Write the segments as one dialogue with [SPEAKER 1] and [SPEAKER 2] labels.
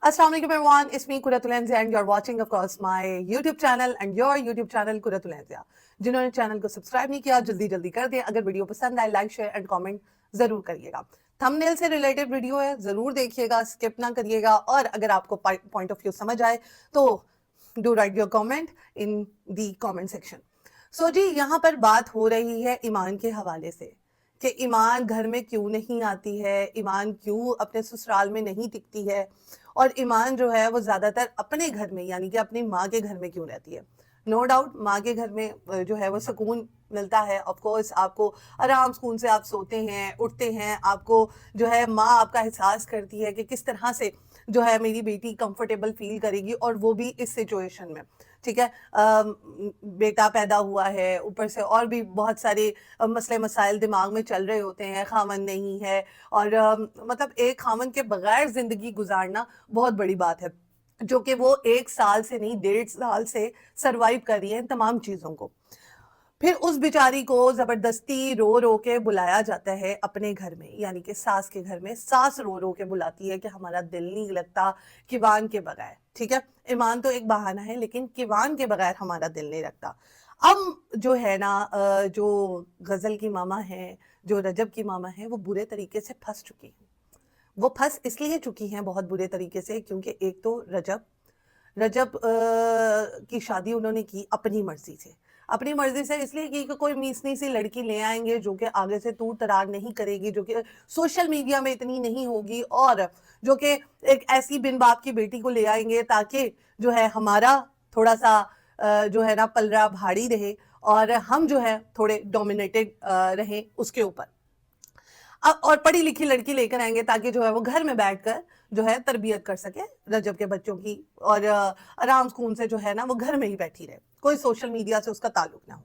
[SPEAKER 1] Assalamu alaikum everyone, it's me Quratul Anzia and you're watching of course my YouTube channel and your YouTube channel Quratul Anzia. जिन्होंने channel को subscribe नहीं किया जल्दी जल्दी कर दें. अगर वीडियो पसंद आए लाइक शेयर एंड कमेंट जरूर करिएगा. थंबनेल से रिलेटेड वीडियो है, जरूर देखिएगा, स्किप ना करिएगा. और अगर आपको पॉइंट ऑफ व्यू समझ आए तो do write your comment in the comment section. So जी, यहाँ पर बात हो रही है ईमान के हवाले से कि ईमान घर में क्यों नहीं आती है, ईमान क्यों अपने ससुराल में नहीं टिकती है, और ईमान जो है वो ज़्यादातर अपने घर में यानी कि अपनी माँ के घर में क्यों रहती है. नो डाउट माँ के घर में जो है वो सुकून मिलता है. ऑफ कोर्स आपको आराम सुकून से आप सोते हैं, उठते हैं, आपको जो है माँ आपका एहसास करती है कि किस तरह से जो है मेरी बेटी कंफर्टेबल फील करेगी, और वो भी इस सिचुएशन में. ठीक है, बेटा पैदा हुआ है, ऊपर से और भी बहुत सारे मसले मसाइल दिमाग में चल रहे होते हैं, खामन नहीं है, और मतलब एक खामन के बगैर ज़िंदगी गुजारना बहुत बड़ी बात है, जो कि वो 1 साल से नहीं 1.5 साल से सरवाइव कर रही है इन तमाम चीज़ों को. फिर उस बेचारी को ज़बरदस्ती रो रो के बुलाया जाता है अपने घर में, यानी कि सास के घर में. सास रो रो के बुलाती है कि हमारा दिल नहीं लगता किवान के बगैर. ठीक है, ईमान तो एक बहाना है, लेकिन किवान के बगैर हमारा दिल नहीं लगता. अब जो है ना, जो गज़ल की मामा है, जो रजब की मामा है, वो बुरे तरीके से फंस चुकी हैं. वो फंस इसलिए चुकी हैं बहुत बुरे तरीके से क्योंकि एक तो रजब की शादी उन्होंने की अपनी मर्जी से इसलिए की कि कोई मीसनी सी लड़की ले आएंगे जो कि आगे से तूर तरार नहीं करेगी, जो कि सोशल मीडिया में इतनी नहीं होगी, और जो कि एक ऐसी बिन बाप की बेटी को ले आएंगे ताकि जो है हमारा थोड़ा सा जो है ना पलड़ा भारी रहे और हम जो है थोड़े डोमिनेटेड रहें उसके ऊपर. और पढ़ी लिखी लड़की लेकर आएंगे ताकि जो है वो घर में बैठकर जो है तरबियत कर सके रजब के बच्चों की, और आराम सुकून से जो है ना वो घर में ही बैठी रहे, कोई सोशल मीडिया से उसका ताल्लुक ना हो.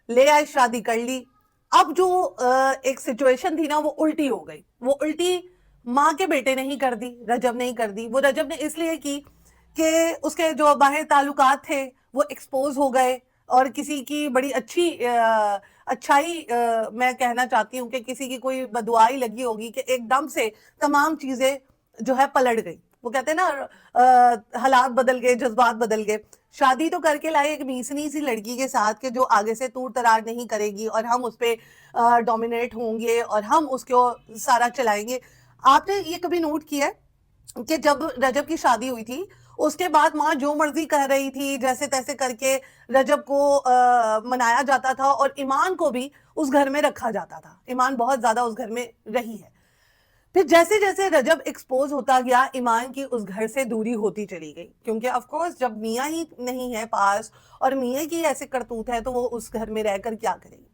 [SPEAKER 1] ले आए, शादी कर ली. अब जो एक सिचुएशन थी ना वो उल्टी हो गई. वो उल्टी माँ के बेटे ने ही कर दी, रजब ने ही कर दी. वो रजब ने इसलिए की कि उसके जो बाहर ताल्लुकात थे वो एक्सपोज हो गए, और किसी की बड़ी अच्छाई मैं कहना चाहती हूँ कि किसी की कोई बदुआई लगी होगी कि एकदम से तमाम चीज़ें जो है पलट गई. वो कहते हैं ना हालात बदल गए, जज्बात बदल गए. शादी तो करके लाए एक मीसनी सी लड़की के साथ के जो आगे से तूर तरार नहीं करेगी और हम उस पर डोमिनेट होंगे और हम उसको सारा चलाएंगे. आपने ये कभी नोट किया है कि जब रजब की शादी हुई थी उसके बाद माँ जो मर्जी कर रही थी, जैसे तैसे करके रजब को मनाया जाता था और ईमान को भी उस घर में रखा जाता था. ईमान बहुत ज्यादा उस घर में रही है. फिर जैसे जैसे रजब एक्सपोज होता गया, ईमान की उस घर से दूरी होती चली गई, क्योंकि ऑफ कोर्स जब मियाँ ही नहीं है पास और मियाँ की ऐसे करतूत है तो वो उस घर में रहकर क्या करेगी.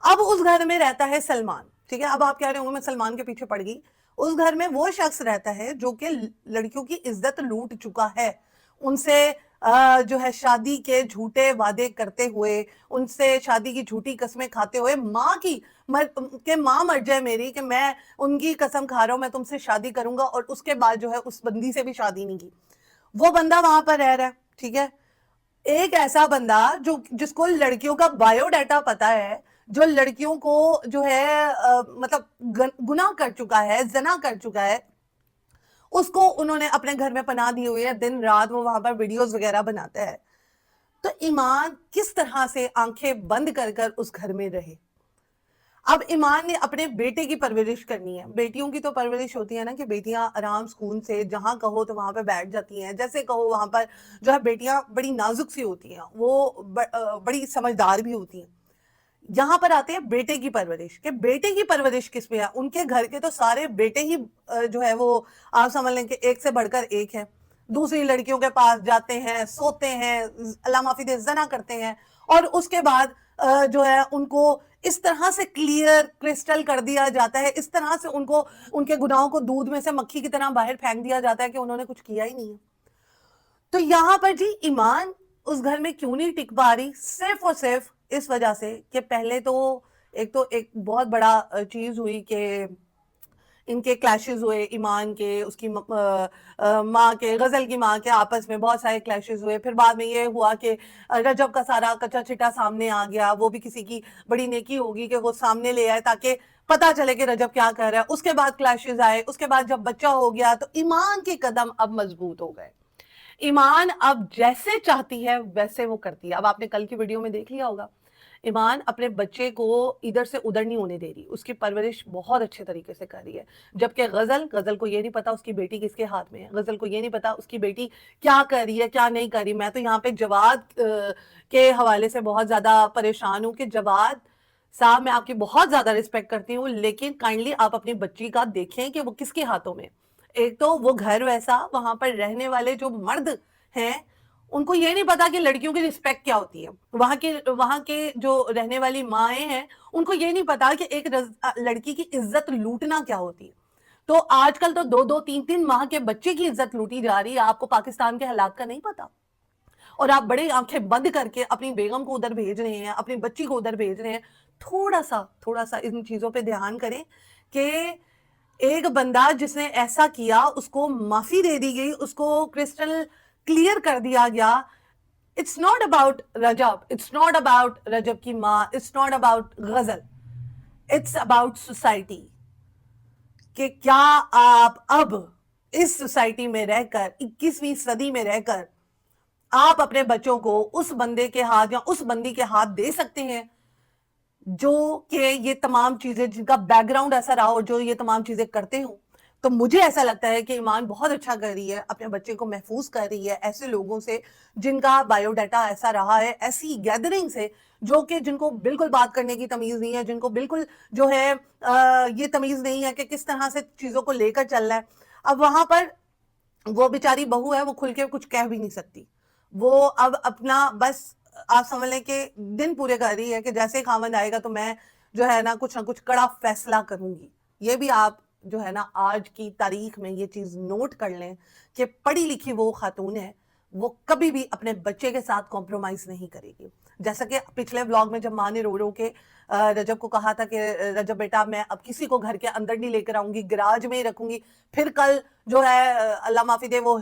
[SPEAKER 1] अब उस घर में रहता है सलमान. ठीक है, अब आप कह रहे होंगे मैं सलमान के पीछे पड़ गई. उस घर में वो शख्स रहता है जो कि लड़कियों की इज्जत लूट चुका है, उनसे जो है शादी के झूठे वादे करते हुए, उनसे शादी की झूठी कसमें खाते हुए, माँ की माँ मर जाए मेरी कि मैं उनकी कसम खा रहा हूँ मैं तुमसे शादी करूंगा, और उसके बाद जो है उस बंदी से भी शादी नहीं की. वो बंदा वहां पर रह रहा है. ठीक है, एक ऐसा बंदा जो जिसको लड़कियों का बायोडाटा पता है, जो लड़कियों को जो है मतलब गुनाह कर चुका है, जना कर चुका है, उसको उन्होंने अपने घर में पनाह दी हुई है. दिन रात वो वहां पर वीडियोस वगैरह बनाता है. तो ईमान किस तरह से आंखें बंद कर कर उस घर में रहे. अब ईमान ने अपने बेटे की परवरिश करनी है. बेटियों की तो परवरिश होती है ना कि बेटियां आराम सुकून से जहां कहो तो वहां पर बैठ जाती हैं, जैसे कहो वहां पर जो है बेटियां बड़ी नाजुक सी होती हैं, वो बड़ी समझदार भी होती हैं. यहाँ पर आते हैं बेटे की परवरिश, कि बेटे की परवरिश किस में है. उनके घर के तो सारे बेटे ही जो है वो आप समझ लें कि एक से बढ़कर एक है. दूसरी लड़कियों के पास जाते हैं, सोते हैं, अल्लाह माफी दे जना करते हैं, और उसके बाद जो है उनको इस तरह से क्लियर क्रिस्टल कर दिया जाता है, इस तरह से उनको उनके गुनाहों को दूध में से मक्खी की तरह बाहर फेंक दिया जाता है कि उन्होंने कुछ किया ही नहीं है. तो यहाँ पर जी ईमान उस घर में क्यों नहीं टिक पा रही, सिर्फ और सिर्फ इस वजह से कि पहले तो एक बहुत बड़ा चीज हुई कि ان کے کلیشز ہوئے، ایمان کے، اس کی ماں کے، غزل کی ماں کے آپس میں بہت سارے کلیشز ہوئے. پھر بعد میں یہ ہوا کہ رجب کا سارا کچا چٹا سامنے آ گیا. وہ بھی کسی کی بڑی نیکی ہوگی کہ وہ سامنے لے آئے تاکہ پتا چلے کہ رجب کیا کر رہا ہے. اس کے بعد کلیشز آئے. اس کے بعد جب بچہ ہو گیا تو ایمان کے قدم اب مضبوط ہو گئے. ایمان اب جیسے چاہتی ہے ویسے وہ کرتی ہے. اب آپ نے کل کی ویڈیو میں دیکھ لیا ہوگا، ایمان اپنے بچے کو ادھر سے ادھر نہیں ہونے دے رہی. اس کی پرورش بہت اچھے طریقے سے کر رہی ہے. جبکہ غزل کو یہ نہیں پتا اس کی بیٹی کس کے ہاتھ میں ہے. غزل کو یہ نہیں پتا اس کی بیٹی کیا کر رہی ہے، کیا نہیں کر رہی. میں تو یہاں پہ جواد کے حوالے سے بہت زیادہ پریشان ہوں کہ جواد صاحب، میں آپ کی بہت زیادہ رسپیکٹ کرتی ہوں، لیکن کائنڈلی آپ اپنی بچی کا دیکھیں کہ وہ کس کے ہاتھوں میں. ایک تو وہ گھر ویسا، وہاں پر رہنے والے جو مرد ہیں ان کو یہ نہیں پتا کہ لڑکیوں کی رسپیکٹ کیا ہوتی ہے. وہاں کے جو رہنے والی مائیں ہیں ان کو یہ نہیں پتا کہ ایک لڑکی کی عزت لوٹنا کیا ہوتی ہے. تو آج کل تو 2-3 ماہ کے بچے کی عزت لوٹی جا رہی ہے. آپ کو پاکستان کے حالات کا نہیں پتا اور آپ بڑے آنکھیں بند کر کے اپنی بیگم کو ادھر بھیج رہے ہیں، اپنی بچی کو ادھر بھیج رہے ہیں. تھوڑا سا ان چیزوں پہ دھیان کریں کہ ایک بندہ جس نے ایسا کیا اس کو معافی دے دی گئی، اس کو کرسٹل کلیئر کر دیا گیا. It's not about Rajab, it's not about Rajab کی ماں، it's not about Ghazal, it's about society. کہ کیا آپ اب اس سوسائٹی میں رہ کر، 21ویں صدی میں رہ کر آپ اپنے بچوں کو اس بندے کے ہاتھ یا اس بندی کے ہاتھ دے سکتے ہیں جو کہ یہ تمام چیزیں، جن کا بیک گراؤنڈ ایسا رہا اور جو یہ تمام چیزیں کرتے ہوں. تو مجھے ایسا لگتا ہے کہ ایمان بہت اچھا کر رہی ہے، اپنے بچے کو محفوظ کر رہی ہے ایسے لوگوں سے جن کا بایو ڈیٹا ایسا رہا ہے، ایسی گیدرنگ سے جن کو بالکل بات کرنے کی تمیز نہیں ہے، جن کو بالکل جو ہے یہ تمیز نہیں ہے کہ کس طرح سے چیزوں کو لے کر چل رہا ہے. اب وہاں پر وہ بیچاری بہو ہے، وہ کھل کے کچھ کہہ بھی نہیں سکتی. وہ اب اپنا بس آپ سمجھ لیں کہ دن پورے کر رہی ہے کہ جیسے خاوند آئے گا تو میں جو ہے نا کچھ نہ کچھ کڑا فیصلہ کروں گی. یہ بھی آپ جو ہے نا آج کی تاریخ میں یہ چیز نوٹ کر لیں کہ پڑھی لکھی وہ خاتون ہے، وہ کبھی بھی اپنے بچے کے ساتھ کمپرومائز نہیں کرے گی. جیسا کہ پچھلے ولاگ میں جب ماں نے رو کے رجب کو کہا تھا کہ رجب بیٹا میں اب کسی کو گھر کے اندر نہیں لے کر آؤں گی، گراج میں ہی رکھوں گی. پھر کل جو ہے اللہ معافی دے وہ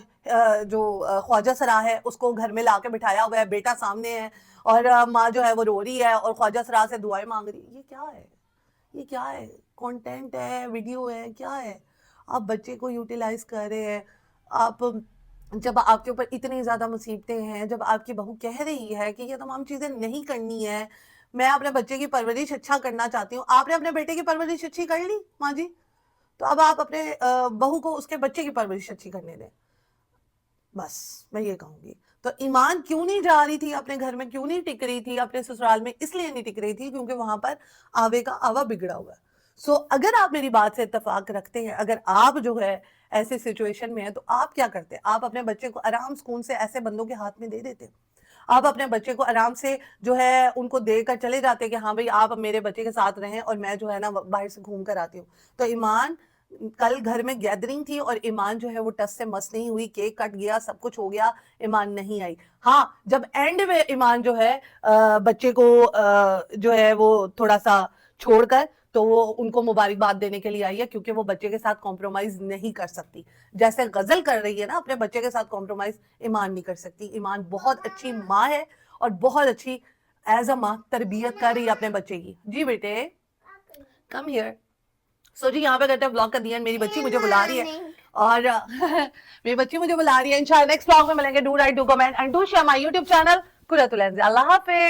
[SPEAKER 1] جو خواجہ سرا ہے اس کو گھر میں لا کے بٹھایا ہوا ہے، بیٹا سامنے ہے اور ماں جو ہے وہ رو رہی ہے اور خواجہ سرا سے دعائیں مانگ رہی ہے. یہ کیا ہے؟ کانٹینٹ ہے، ویڈیو ہے، کیا ہے؟ آپ بچے کو یوٹیلائز کر رہے ہیں. آپ جب آپ کے اوپر اتنی زیادہ مصیبتیں ہیں، جب آپ کی بہو کہہ رہی ہے کہ یہ تمام چیزیں نہیں کرنی ہے، میں اپنے بچے کی پرورش اچھا کرنا چاہتی ہوں. آپ نے اپنے بیٹے کی پرورش اچھی کر لی ماں جی، تو اب آپ اپنے بہو کو اس کے بچے کی پرورش اچھی کرنے دیں. بس میں یہ کہوں گی. تو ایمان کیوں نہیں جا رہی تھی اپنے گھر میں، کیوں نہیں ٹک رہی تھی اپنے سسرال میں؟ اس لیے نہیں ٹک رہی تھی کیونکہ وہاں پر آوے کا آوا بگڑا ہوا ہے. سو اگر آپ میری بات سے اتفاق رکھتے ہیں، اگر آپ جو ہے ایسے سچویشن میں ہیں، تو آپ کیا کرتے؟ آپ اپنے بچے کو آرام سکون سے ایسے بندوں کے ہاتھ میں دے دیتے. آپ اپنے بچے کو آرام سے جو ہے ان کو دے کر چلے جاتے کہ ہاں بھئی آپ میرے بچے کے ساتھ رہیں اور میں جو ہے نا باہر سے گھوم کر آتی ہوں. تو ایمان کل گھر میں گیدرنگ تھی اور ایمان جو ہے وہ ٹس سے مس نہیں ہوئی، کیک کٹ گیا، سب کچھ ہو گیا، ایمان نہیں آئی. ہاں جب اینڈ میں ایمان جو ہے بچے کو جو ہے وہ تھوڑا سا چھوڑ کر تو وہ ان کو مبارکباد دینے کے لیے آئی ہے کیونکہ وہ بچے کے ساتھ کمپرومائز نہیں کر سکتی. جیسے غزل کر رہی ہے نا اپنے بچے کے ساتھ کمپرومائز، ایمان نہیں کر سکتی. ایمان بہت اچھی ماں ہے اور بہت اچھی ایز اے ماں تربیت کر رہی ہے اپنے بچے کی. جی بیٹے کم ہیئر. سو جی یہاں پہ کرتے ہیں بلاگ کا دیا. میری بچی مجھے بلا رہی ہے اور میری بچی مجھے بلا رہی ہے. انشاءاللہ نیکسٹ بلاگ میں ملیں گے. Do like, do comment and do share my YouTube channel Qurat ul Ain سے. اللہ حافظ.